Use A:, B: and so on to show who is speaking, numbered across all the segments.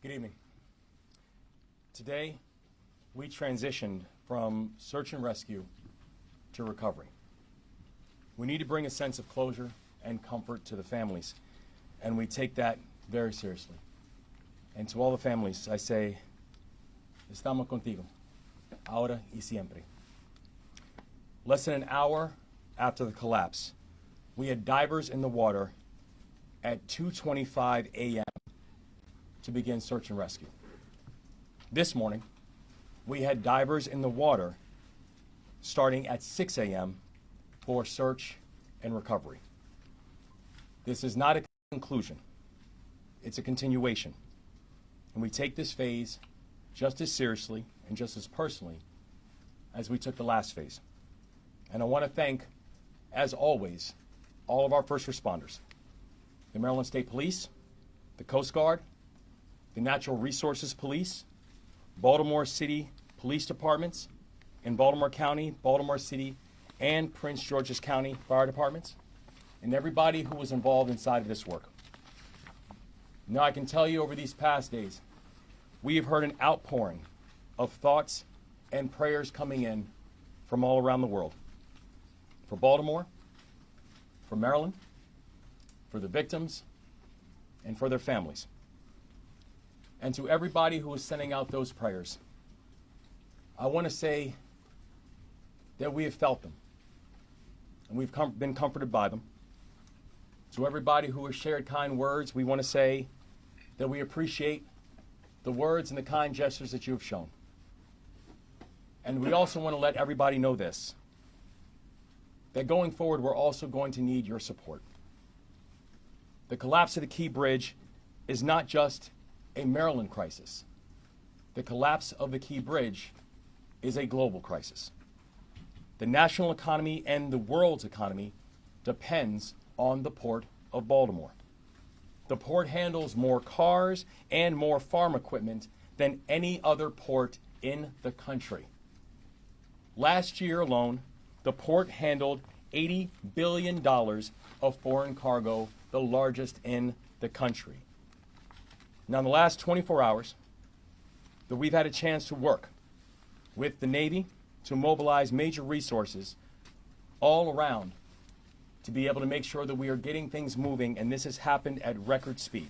A: Good evening. Today, we transitioned from search and rescue to recovery. We need to bring a sense of closure and comfort to the families, and we take that very seriously. And to all the families, I say, estamos contigo, ahora y siempre. Less than an hour after the collapse, we had divers in the water at 2:25 a.m. to begin search and rescue. This morning, we had divers in the water starting at 6 a.m. for search and recovery. This is not a conclusion. It's a continuation. And we take this phase just as seriously and just as personally as we took the last phase. And I want to thank, as always, all of our first responders, the Maryland State Police, the Coast Guard, the Natural Resources Police, Baltimore City Police Departments, in Baltimore County, Baltimore City, and Prince George's County Fire Departments, and everybody who was involved inside of this work. Now, I can tell you over these past days, we have heard an outpouring of thoughts and prayers coming in from all around the world. For Baltimore, for Maryland, for the victims, and for their families. And to everybody who is sending out those prayers, I want to say that we have felt them, and we've been comforted by them. To everybody who has shared kind words, we want to say that we appreciate the words and the kind gestures that you have shown. And we also want to let everybody know this, that going forward, we're also going to need your support. The collapse of the Key Bridge is not just a Maryland crisis. The collapse of the Key Bridge is a global crisis. The national economy and the world's economy depends on the Port of Baltimore. The port handles more cars and more farm equipment than any other port in the country. Last year alone, the port handled $80 billion of foreign cargo, the largest in the country. Now, in the last 24 hours, that we've had a chance to work with the Navy to mobilize major resources all around to be able to make sure that we are getting things moving, and this has happened at record speed.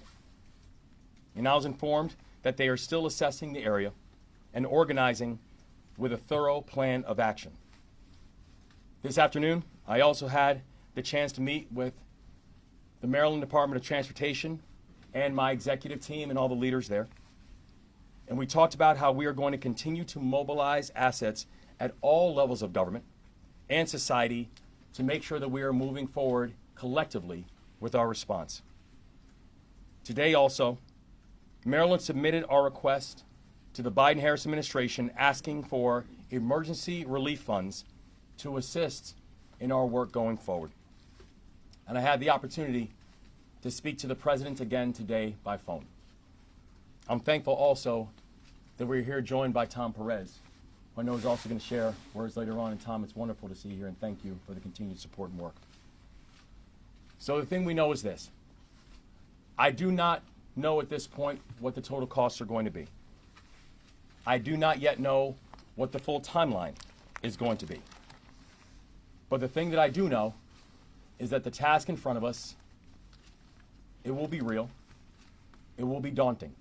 A: And I was informed that they are still assessing the area and organizing with a thorough plan of action. This afternoon, I also had the chance to meet with the Maryland Department of Transportation and my executive team and all the leaders there. And we talked about how we are going to continue to mobilize assets at all levels of government and society to make sure that we are moving forward collectively with our response. Today also, Maryland submitted our request to the Biden-Harris administration asking for emergency relief funds to assist in our work going forward. And I had the opportunity to speak to the president again today by phone. I'm thankful also that we're here joined by Tom Perez, who I know is also going to share words later on. And Tom, it's wonderful to see you here, and thank you for the continued support and work. So the thing we know is this. I do not know at this point what the total costs are going to be. I do not yet know what the full timeline is going to be. But the thing that I do know is that the task in front of us, it will be real. It will be daunting.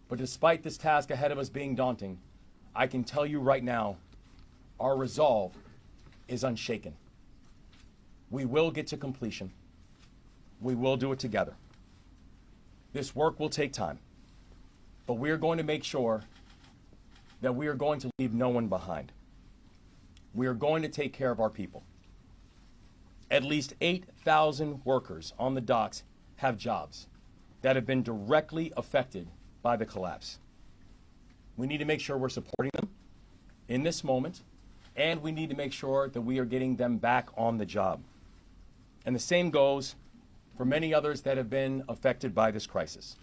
A: But despite this task ahead of us being daunting, I can tell you right now, our resolve is unshaken. We will get to completion. We will do it together. This work will take time, but we are going to make sure that we are going to leave no one behind. We are going to take care of our people. At least 8,000 workers on the docks have jobs that have been directly affected by the collapse. We need to make sure we're supporting them in this moment, and we need to make sure that we are getting them back on the job. And the same goes for many others that have been affected by this crisis,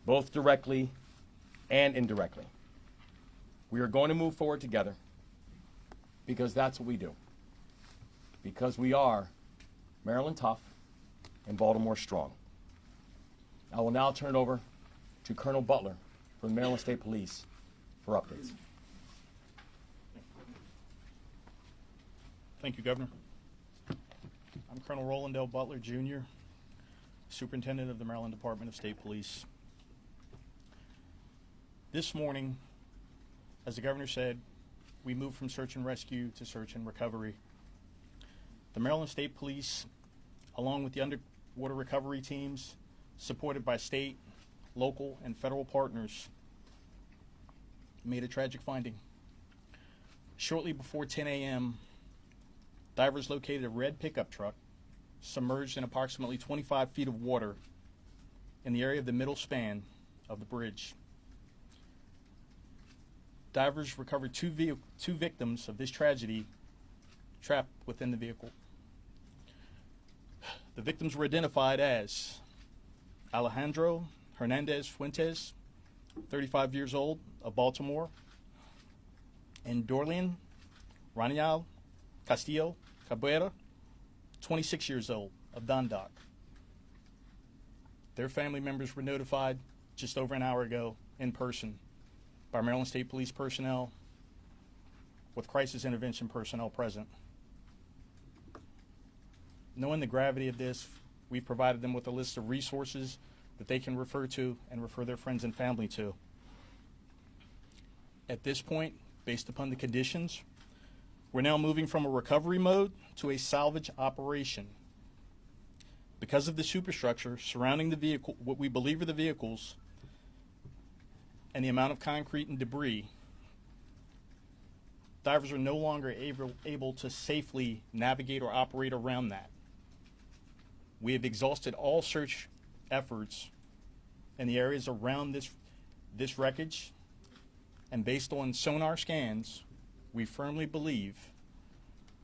A: both directly and indirectly. We are going to move forward together because that's what we do. Because we are Maryland tough and Baltimore strong. I will now turn it over to Colonel Butler from the Maryland State Police for updates.
B: Thank you, Governor. I'm Colonel Roland L. Butler, Jr., Superintendent of the Maryland Department of State Police. This morning, as the Governor said, we moved from search and rescue to search and recovery. The Maryland State Police, along with the underwater recovery teams, supported by state, local, and federal partners, made a tragic finding. Shortly before 10 a.m., divers located a red pickup truck submerged in approximately 25 feet of water in the area of the middle span of the bridge. Divers recovered two victims of this tragedy trapped within the vehicle. The victims were identified as Alejandro Hernandez Fuentes, 35 years old, of Baltimore, and Dorlian Ranial Castillo Cabrera, 26 years old, of Dundalk. Their family members were notified just over an hour ago in person by Maryland State Police personnel with crisis intervention personnel present. Knowing the gravity of this, we've provided them with a list of resources that they can refer to and refer their friends and family to. At this point, based upon the conditions, we're now moving from a recovery mode to a salvage operation. Because of the superstructure surrounding the vehicle, what we believe are the vehicles, and the amount of concrete and debris, divers are no longer able to safely navigate or operate around that. We have exhausted all search efforts in the areas around this wreckage, and based on sonar scans, we firmly believe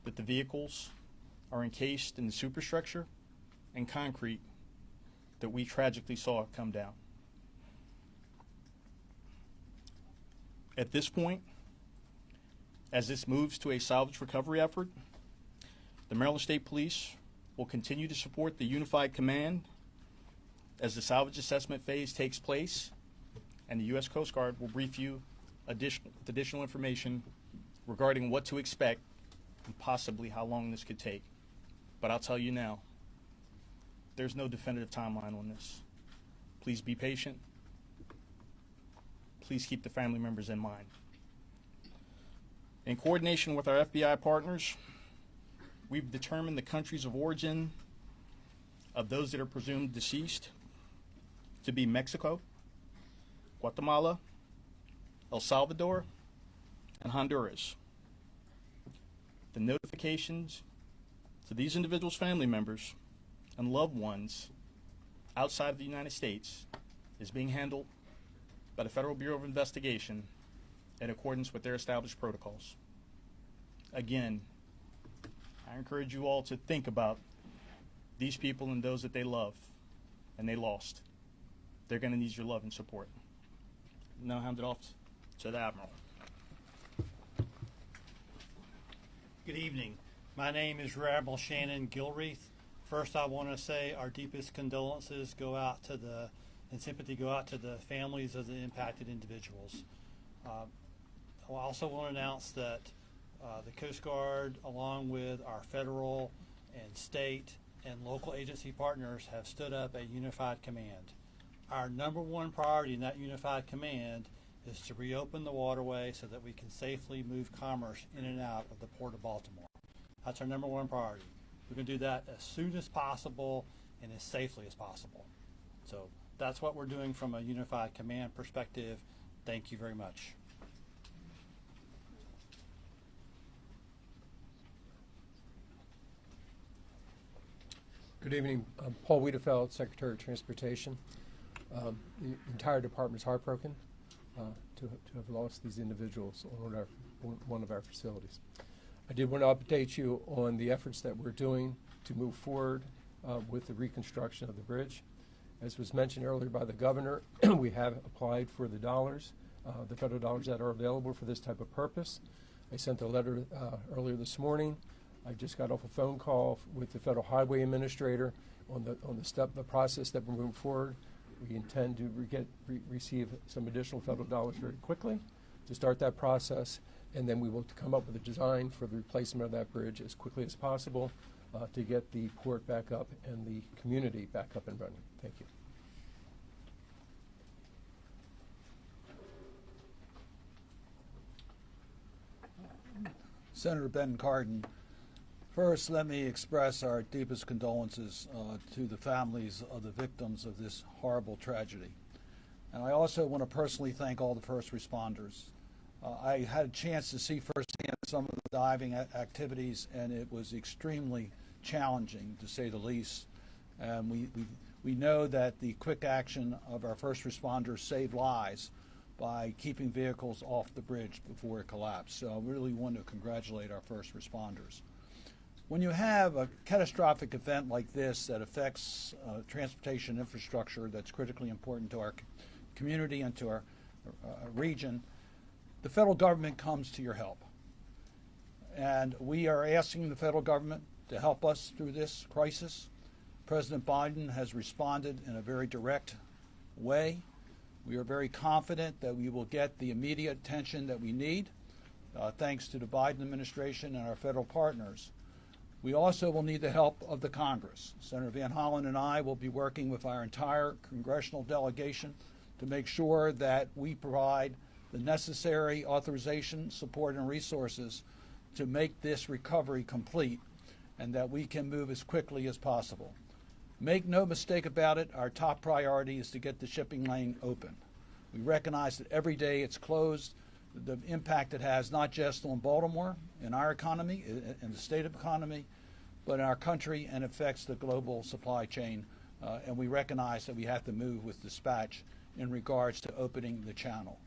B: that the vehicles are encased in the superstructure and concrete that we tragically saw come down. At this point, as this moves to a salvage recovery effort, the Maryland State Police will continue to support the Unified Command as the salvage assessment phase takes place, and the U.S. Coast Guard will brief you additional information regarding what to expect and possibly how long this could take. But I'll tell you now, there's no definitive timeline on this. Please be patient. Please keep the family members in mind. In coordination with our FBI partners, we've determined the countries of origin of those that are presumed deceased to be Mexico, Guatemala, El Salvador, and Honduras. The notifications to these individuals' family members and loved ones outside of the United States is being handled by the Federal Bureau of Investigation in accordance with their established protocols. Again, I encourage you all to think about these people and those that they love and they lost. They're going to need your love and support. Now hand it off to the Admiral.
C: Good evening. My name is Rear Admiral Shannon Gilreath. First, I want to say our deepest condolences and sympathy go out to the families of the impacted individuals. I also want to announce that the Coast Guard, along with our federal and state and local agency partners, have stood up a unified command. Our number one priority in that unified command is to reopen the waterway so that we can safely move commerce in and out of the Port of Baltimore. That's our number one priority. We're going to do that as soon as possible and as safely as possible. So that's what we're doing from a unified command perspective. Thank you very much.
D: Good evening. I'm Paul Wiedefeld, Secretary of Transportation. The entire department is heartbroken to have lost these individuals on one of our facilities. I did want to update you on the efforts that we're doing to move forward with the reconstruction of the bridge. As was mentioned earlier by the governor, we have applied for the dollars, the federal dollars that are available for this type of purpose. I sent a letter earlier this morning. I just got off a phone call with the Federal Highway Administrator on the process that we're moving forward. We intend to receive some additional federal dollars very quickly to start that process, and then we will come up with a design for the replacement of that bridge as quickly as possible to get the port back up and the community back up and running. Thank you.
E: Senator Ben Cardin, first let me express our deepest condolences to the families of the victims of this horrible tragedy. And I also want to personally thank all the first responders. I had a chance to see firsthand some of the diving activities, and it was extremely challenging, to say the least. And we know that the quick action of our first responders saved lives by keeping vehicles off the bridge before it collapsed. So I really want to congratulate our first responders. When you have a catastrophic event like this that affects transportation infrastructure that's critically important to our community and to our region, the federal government comes to your help. And we are asking the federal government to help us through this crisis. President Biden has responded in a very direct way. We are very confident that we will get the immediate attention that we need, thanks to the Biden administration and our federal partners. We also will need the help of the Congress. Senator Van Hollen and I will be working with our entire congressional delegation to make sure that we provide the necessary authorization, support, and resources to make this recovery complete, and that we can move as quickly as possible. Make no mistake about it, our top priority is to get the shipping lane open. We recognize that every day it's closed, the impact it has not just on Baltimore and our economy and the state of economy, but in our country, and affects the global supply chain. And we recognize that we have to move with dispatch in regards to opening the channel.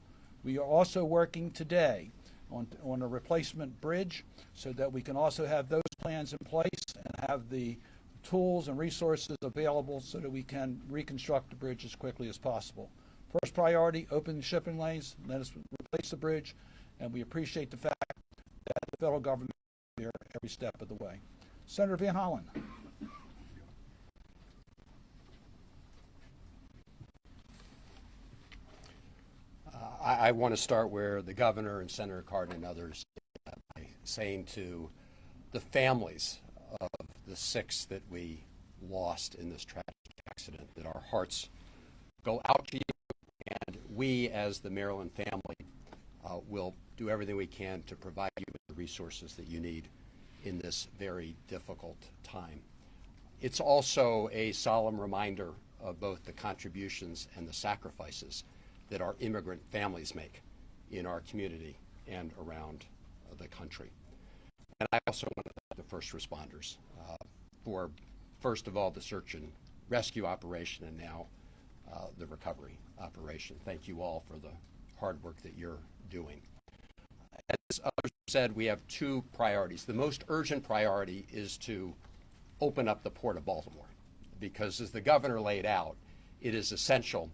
E: We are also working today on a replacement bridge so that we can also have those plans in place and have the tools and resources available so that we can reconstruct the bridge as quickly as possible. First priority, open the shipping lanes, let us replace the bridge, and we appreciate the fact that the federal government is there every step of the way. Senator Van Hollen.
F: I want to start where the governor and Senator Cardin and others by saying to the families of the 6 that we lost in this tragic accident that our hearts go out to you, and we as the Maryland family will do everything we can to provide you with the resources that you need in this very difficult time. It's also a solemn reminder of both the contributions and the sacrifices that our immigrant families make in our community and around the country. And I also want to thank the first responders for, first of all, the search and rescue operation, and now the recovery operation. Thank you all for the hard work that you're doing. As others said, we have 2 priorities. The most urgent priority is to open up the Port of Baltimore, because as the governor laid out, it is essential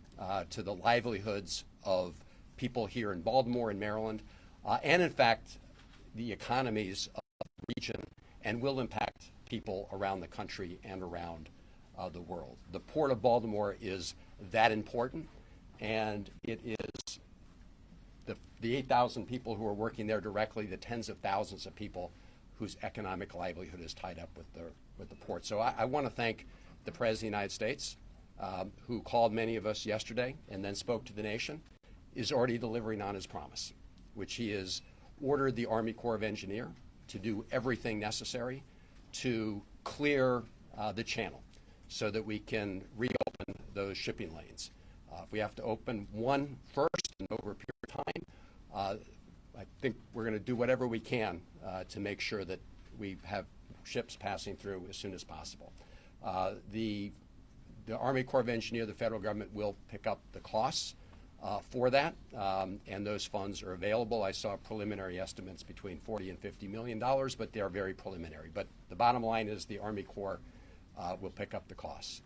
F: to the livelihoods of people here in Baltimore and Maryland, and in fact, the economies of the region, and will impact people around the country and around the world. The Port of Baltimore is that important, and it is the 8,000 people who are working there directly, the tens of thousands of people whose economic livelihood is tied up with the port. So I want to thank the President of the United States, who called many of us yesterday and then spoke to the nation, is already delivering on his promise, which he has ordered the Army Corps of Engineers to do everything necessary to clear the channel so that we can reopen those shipping lanes. If we have to open one first and over a period of time, I think we're going to do whatever we can to make sure that we have ships passing through as soon as possible. The Army Corps of Engineers, the federal government, will pick up the costs for that, and those funds are available. I saw preliminary estimates between $40 and $50 million, but they are very preliminary. But the bottom line is the Army Corps will pick up the costs.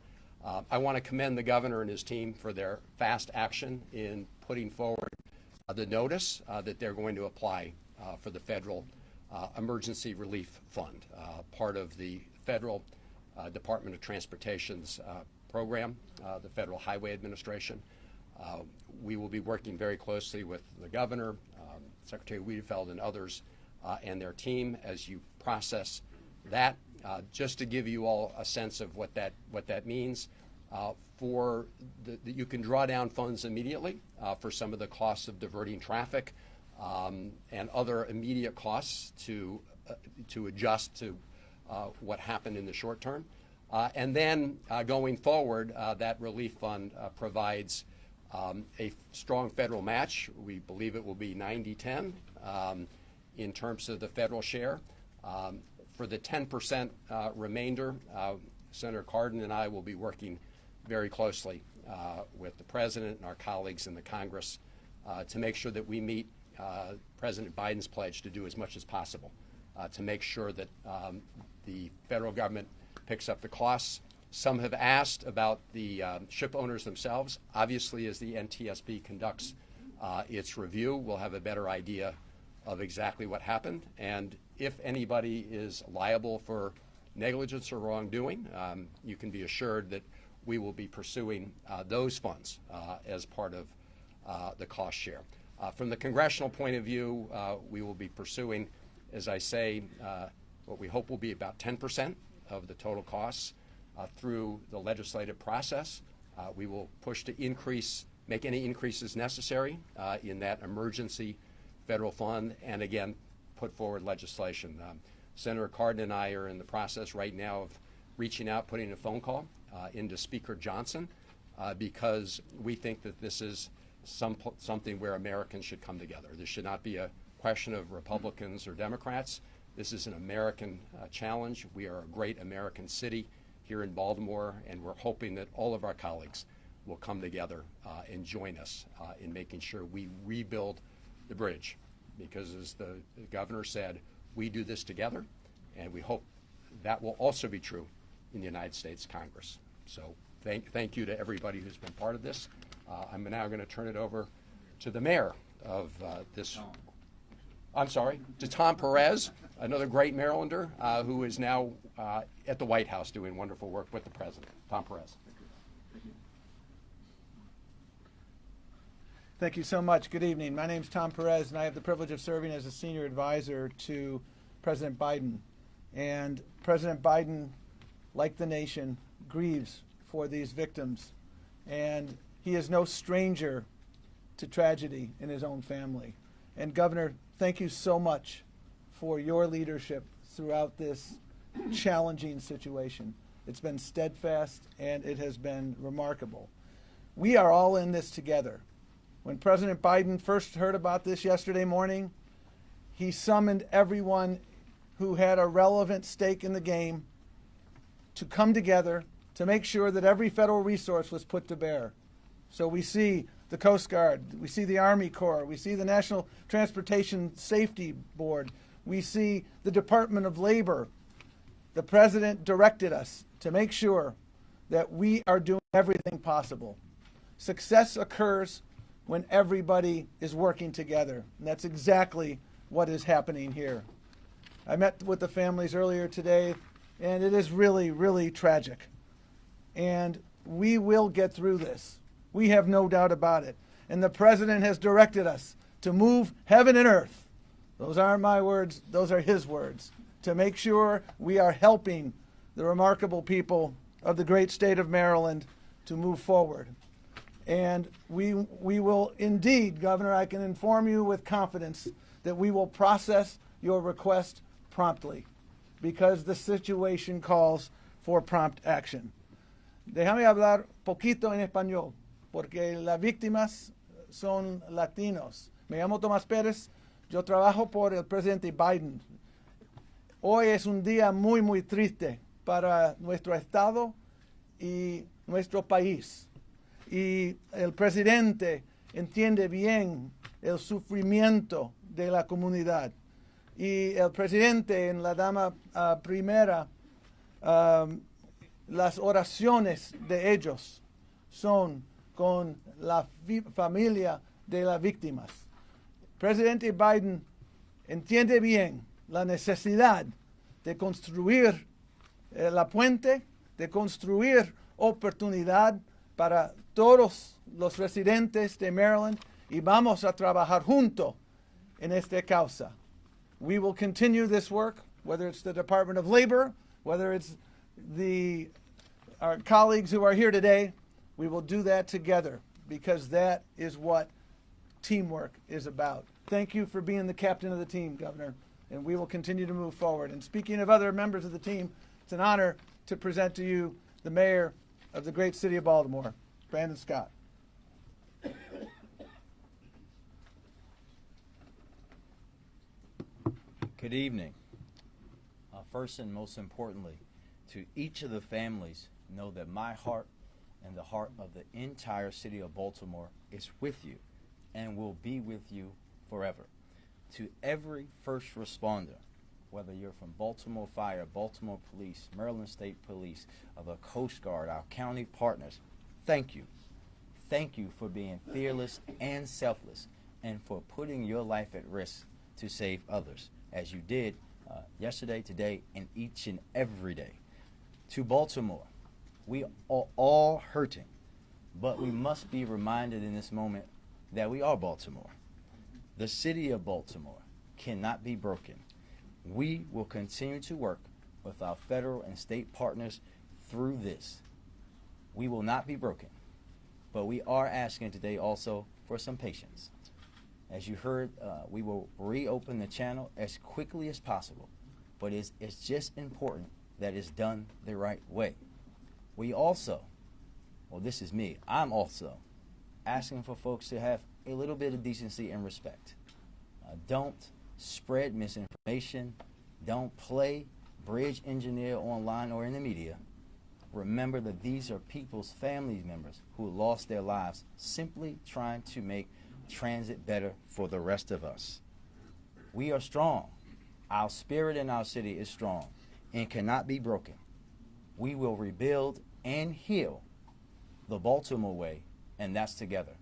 F: I want to commend the governor and his team for their fast action in putting forward the notice that they're going to apply for the federal emergency relief fund, part of the federal Department of Transportation's program, the Federal Highway Administration. We will be working very closely with the governor, Secretary Wiedefeld, and others, and their team as you process that. Just to give you all a sense of what that means, you can draw down funds immediately for some of the costs of diverting traffic and other immediate costs to adjust to what happened in the short term. And then going forward, that relief fund provides a strong federal match. We believe it will be 90-10 in terms of the federal share. For the 10% remainder, Senator Cardin and I will be working very closely with the President and our colleagues in the Congress to make sure that we meet President Biden's pledge to do as much as possible to make sure that the federal government picks up the costs. Some have asked about the ship owners themselves. Obviously, as the NTSB conducts its review, we'll have a better idea of exactly what happened. And if anybody is liable for negligence or wrongdoing, you can be assured that we will be pursuing those funds as part of the cost share. From the congressional point of view, we will be pursuing, as I say, what we hope will be about 10% of the total costs through the legislative process. We will push to make any increases necessary in that emergency federal fund, and again, put forward legislation. Senator Cardin and I are in the process right now of reaching out, putting a phone call into Speaker Johnson because we think that this is something where Americans should come together. This should not be a question of Republicans or Democrats. This is an American challenge. We are a great American city here in Baltimore, and we're hoping that all of our colleagues will come together and join us in making sure we rebuild the bridge. Because as the governor said, we do this together, and we hope that will also be true in the United States Congress. So thank you to everybody who's been part of this. I'm now going to turn it over to the mayor of to Tom Perez, another great Marylander who is now at the White House doing wonderful work with the president. Tom Perez.
G: Thank you so much. Good evening. My name is Tom Perez, and I have the privilege of serving as a senior advisor to President Biden. And President Biden, like the nation, grieves for these victims. And he is no stranger to tragedy in his own family. And Governor, thank you so much for your leadership throughout this challenging situation. It's been steadfast, and it has been remarkable. We are all in this together. When President Biden first heard about this yesterday morning, he summoned everyone who had a relevant stake in the game to come together to make sure that every federal resource was put to bear. So we see the Coast Guard, we see the Army Corps, we see the National Transportation Safety Board, we see the Department of Labor. The President directed us to make sure that we are doing everything possible. Success occurs when everybody is working together. And that's exactly what is happening here. I met with the families earlier today, and it is really, really tragic. And we will get through this. We have no doubt about it. And the President has directed us to move heaven and earth. Those aren't my words, those are his words. To make sure we are helping the remarkable people of the great state of Maryland to move forward. And we will indeed, Governor, I can inform you with confidence that we will process your request promptly because the situation calls for prompt action. Déjame hablar poquito en español, porque las víctimas son latinos. Me llamo Tomás Pérez, yo trabajo por el presidente Biden. Hoy es un día muy, muy triste para nuestro estado y nuestro país. Y el presidente entiende bien el sufrimiento de la comunidad. Y el presidente en la dama primera, las oraciones de ellos son con la familia de las víctimas. Presidente Biden entiende bien la necesidad de construir la puente, de construir oportunidad para todos los residentes de Maryland y vamos a trabajar juntos en esta causa. We will continue this work, whether it's the Department of Labor, whether it's our colleagues who are here today. We will do that together because that is what teamwork is about. Thank you for being the captain of the team, Governor, and we will continue to move forward. And speaking of other members of the team, it's an honor to present to you the mayor of the great city of Baltimore, Brandon Scott.
H: Good evening. First and most importantly, to each of the families, know that my heart and the heart of the entire city of Baltimore is with you and will be with you forever. To every first responder, whether you're from Baltimore Fire, Baltimore Police, Maryland State Police, or the Coast Guard, our county partners, thank you. Thank you for being fearless and selfless and for putting your life at risk to save others, as you did yesterday, today, and each and every day. To Baltimore, we are all hurting, but we must be reminded in this moment that we are Baltimore. The city of Baltimore cannot be broken. We will continue to work with our federal and state partners through this. We will not be broken, but we are asking today also for some patience. As you heard, we will reopen the channel as quickly as possible, but it's just important that it's done the right way. We also, well, this is me, I'm also asking for folks to have a little bit of decency and respect. Don't spread misinformation. Don't play bridge engineer online or in the media. Remember that these are people's family members who lost their lives simply trying to make transit better for the rest of us. We are strong. Our spirit in our city is strong and cannot be broken. We will rebuild and heal the Baltimore way, and that's together.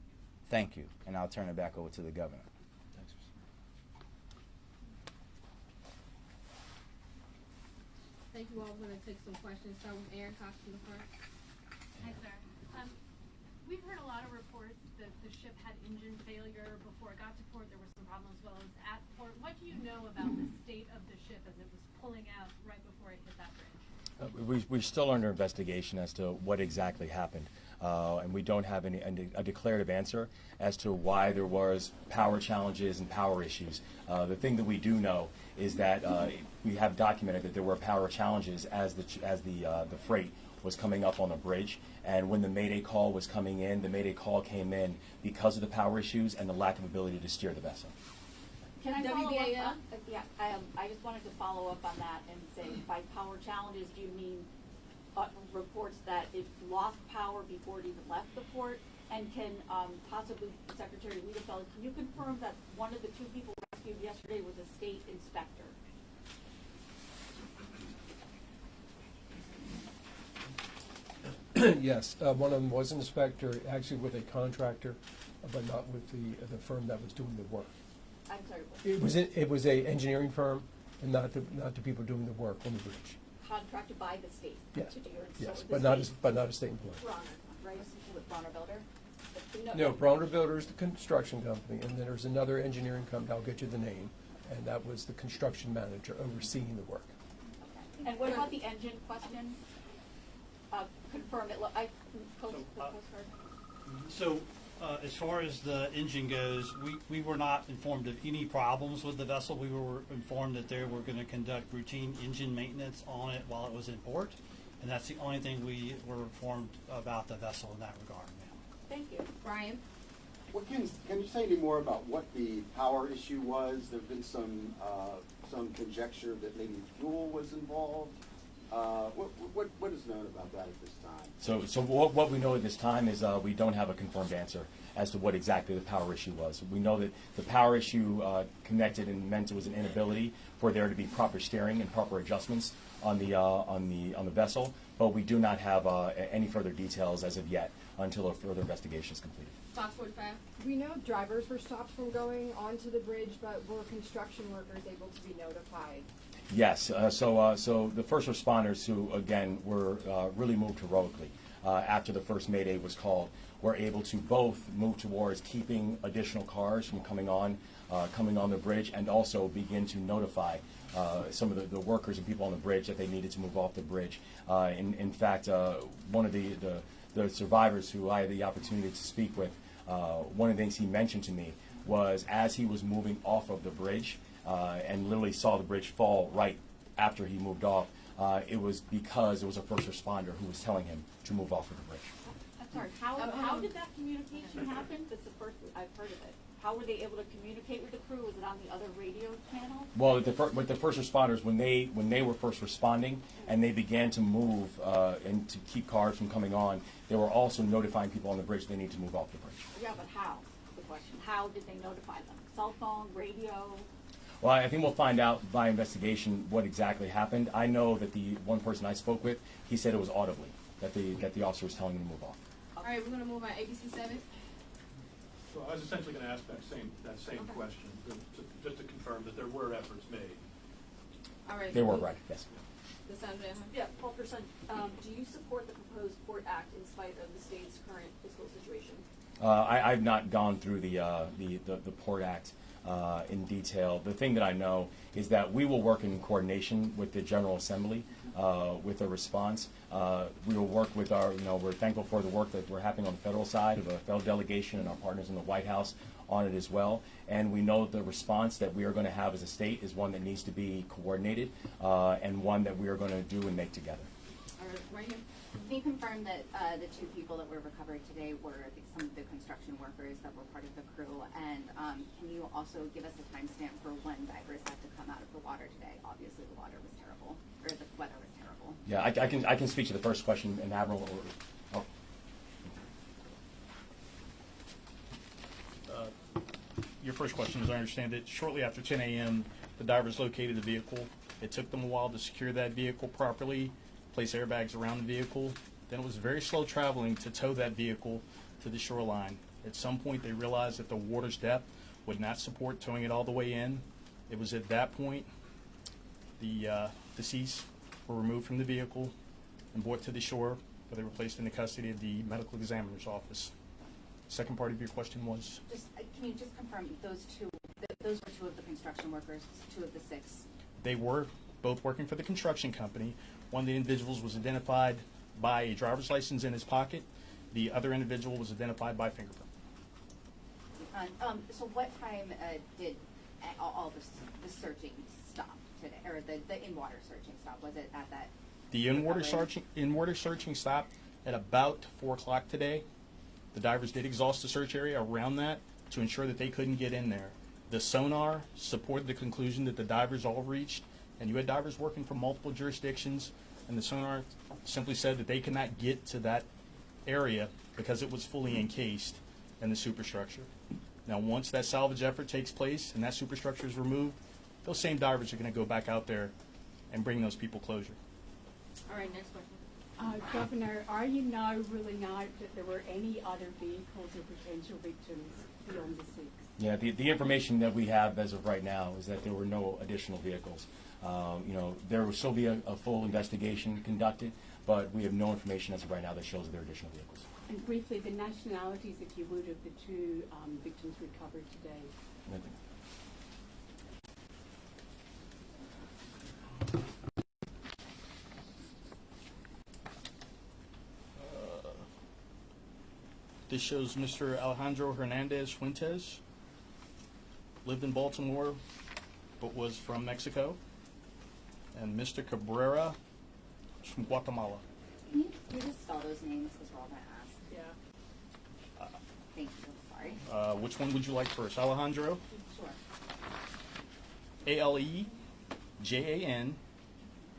H: Thank you, and I'll turn it back over to the governor.
I: Thank you all. We're going to take some questions. Start with Aaron Cox from the front.
J: Hi, sir. We've heard a lot of reports that the ship had engine failure before it got to port. There were some problems as well as at port. What do you know about the state of the ship as it was pulling out right before it hit that bridge?
A: We're still under investigation as to what exactly happened, and we don't have a declarative answer as to why there was power challenges and power issues. The thing that we do know is that we have documented that there were power challenges as the freight was coming up on the bridge, and when the Mayday call was coming in, the Mayday call came in because of the power issues and the lack of ability to steer the vessel.
K: Can I follow
I: WBAL?
K: up? Yeah, I just wanted to follow up on that and say, by power challenges, do you mean reports that it lost power before it even left the port? And can possibly Secretary Wiedefeld, can you confirm that one of the two people rescued yesterday was a state inspector?
D: Yes, one of them was an inspector, actually with a contractor, but not with the firm that was doing the work.
K: I'm sorry, what?
D: It was a engineering firm, and not the people doing the work on the bridge.
K: Contracted by the state?
D: Yes,
K: To do your,
D: yes,
K: so
D: but
K: the
D: not
K: state-
D: a state employee.
K: Bronner, right, with Bronner Builder?
D: No, Bronner Builder is the construction company, and then there's another engineering company, I'll get you the name, and that was the construction manager overseeing the work.
K: Okay. And what about the engine question? Confirm it, Coast Guard.
C: So, as far as the engine goes, we were not informed of any problems with the vessel. We were informed that they were going to conduct routine engine maintenance on it while it was in port, and that's the only thing we were informed about the vessel in that regard, ma'am.
K: Thank you.
I: Brian?
L: Can you say any more about what the power issue was? There have been some conjecture that maybe fuel was involved. What is known about that at this time?
A: So what we know at this time is we don't have a confirmed answer as to what exactly the power issue was. We know that the power issue connected and meant it was an inability for there to be proper steering and proper adjustments on the vessel, but we do not have any further details as of yet until a further investigation is completed.
I: Fox 45.
M: We know drivers were stopped from going onto the bridge, but were construction workers able to be notified?
A: Yes. So the first responders, who again were really moved heroically, after the first Mayday was called, were able to both move towards keeping additional cars from coming on the bridge, and also begin to notify some of the workers and people on the bridge that they needed to move off the bridge. In fact, one of the survivors who I had the opportunity to speak with, one of the things he mentioned to me was as he was moving off of the bridge and literally saw the bridge fall right after he moved off, it was because it was a first responder who was telling him to move off of the bridge.
K: I'm sorry, how did that communication happen? That's the first I've heard of it. How were they able to communicate with the crew? Was it on the other radio channel?
A: Well, with the first responders, when they were first responding and they began to move and to keep cars from coming on, they were also notifying people on the bridge they need to move off the bridge.
K: Yeah, but how? The question. How did they notify them? Cell phone, radio?
A: Well, I think we'll find out by investigation what exactly happened. I know that the one person I spoke with, he said it was audibly that the officer was telling him to move off.
I: All right, we're gonna move on ABC 7.
N: So I was essentially going to ask that same question, just to confirm that there were efforts made.
I: All right.
A: They were right, yes.
I: The Senator.
K: Yeah, Paul Person, do you support the proposed Port Act in spite of the state's current fiscal situation?
A: I've not gone through the Port Act in detail. The thing that I know is that we will work in coordination with the General Assembly with a response. We will work with we're thankful for the work that we're having on the federal side, of the federal delegation and our partners in the White House on it as well. And we know the response that we are going to have as a state is one that needs to be coordinated and one that we are going to do and make together.
I: All right, right here.
O: Can you confirm that the two people that were recovered today were some of the construction workers that were part of the crew? And can you also give us a timestamp for when divers had to come out of the water today? Obviously, the water was terrible, or the weather was terrible.
A: Yeah, I can speak to the first question, and Admiral.
B: Your first question, as I understand it, shortly after 10 a.m., the divers located the vehicle. It took them a while to secure that vehicle properly, place airbags around the vehicle. Then it was very slow traveling to tow that vehicle to the shoreline. At some point, they realized that the water's depth would not support towing it all the way in. It was at that point the deceased were removed from the vehicle and brought to the shore, where they were placed in the custody of the medical examiner's office. Second part of your question was?
O: Can you just confirm those were two of the construction workers, two of the six?
B: They were both working for the construction company. One of the individuals was identified by a driver's license in his pocket. The other individual was identified by fingerprint.
O: So what time did all the searching stop today, or the in-water searching stop? Was it at that?
B: The in-water searching stopped at about 4 o'clock today. The divers did exhaust the search area around that to ensure that they couldn't get in there. The sonar supported the conclusion that the divers all reached, and you had divers working from multiple jurisdictions, and the sonar simply said that they could not get to that area because it was fully encased in the superstructure. Now, once that salvage effort takes place and that superstructure is removed, those same divers are going to go back out there and bring those people closure.
I: All right, next question.
P: Governor, are you now ruling out that there were any other vehicles or potential victims beyond the six?
A: Yeah, the information that we have as of right now is that there were no additional vehicles. There will still be a full investigation conducted, but we have no information as of right now that shows there are additional vehicles.
P: And briefly, the nationalities, if you would, of the two victims recovered today.
B: This shows Mr. Alejandro Hernandez Fuentes, lived in Baltimore, but was from Mexico. And Mr. Cabrera is from Guatemala.
O: Can you just spell those names because we're all going to ask?
P: Yeah.
O: Thank you. Sorry.
B: Which one would you like first? Alejandro?
O: Sure.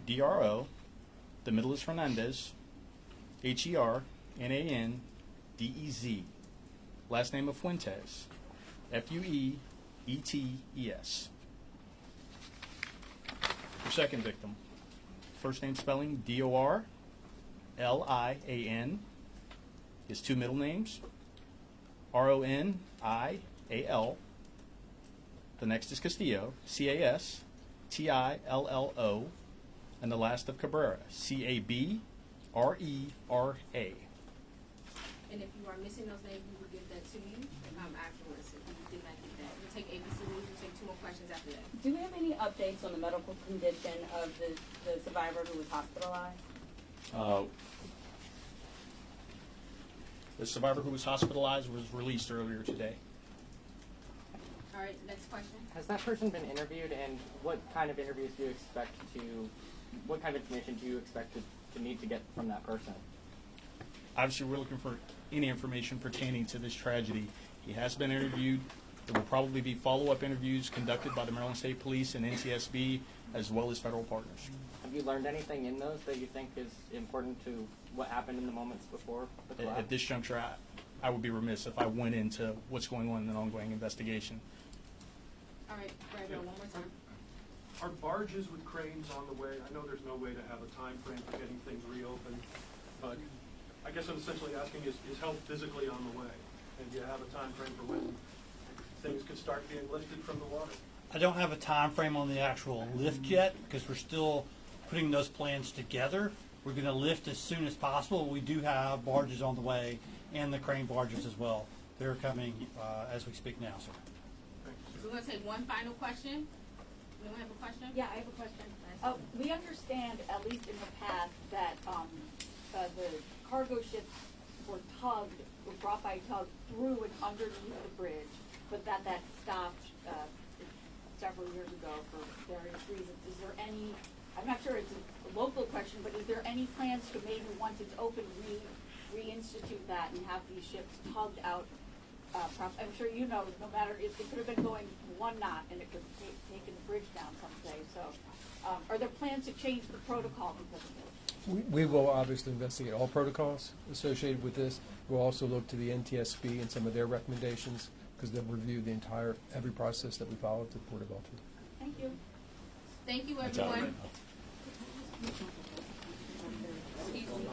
B: Alejandro. The middle is Hernandez. Hernandez. Last name of Fuentes. Fuetes. Your second victim. First name spelling Dorlian. His two middle names Ronial. The next is Castillo, Castillo, and the last of Cabrera, Cabrera.
I: are missing those names, we will give that to you afterwards if you did not get that. We'll take ABC News, we'll take 2 more questions after that.
O: Do we have any updates on the medical condition of the survivor who was hospitalized?
B: The survivor who was hospitalized was released earlier today.
I: All right, next question.
Q: Has that person been interviewed, and what kind of interviews do you expect what kind of information do you expect to need to get from that person?
B: Obviously, we're looking for any information pertaining to this tragedy. He has been interviewed. There will probably be follow-up interviews conducted by the Maryland State Police and NTSB, as well as federal partners.
Q: Have you learned anything in those that you think is important to what happened in the moments before the collapse?
B: At this juncture, I would be remiss if I went into what's going on in an ongoing investigation.
I: All right, Brad, one more time.
N: Are barges with cranes on the way? I know there's no way to have a time frame for getting things reopened, but I guess I'm essentially asking, is help physically on the way? And do you have a time frame for when things could start being lifted from the water?
C: I don't have a time frame on the actual lift yet because we're still putting those plans together. We're going to lift as soon as possible. We do have barges on the way and the crane barges as well. They're coming as we speak now, sir.
I: We're going to take one final question. We don't have a question?
K: Yeah, I have a question. We understand, at least in the past, that the cargo ships were brought by tug through and underneath the bridge, but that stopped several years ago for various reasons. Is there any, I'm not sure it's a local question, but is there any plans to maybe, once it's open, reinstitute that and have these ships tugged out? I'm sure you know, no matter if it could have been going 1 knot and it could have taken the bridge down someday. So, are there plans to change the protocol because of this?
D: We will obviously investigate all protocols associated with this. We'll also look to the NTSB and some of their recommendations because they'll review every process that we follow at the Port of Baltimore.
K: Thank you.
I: Thank you, everyone. Excuse me.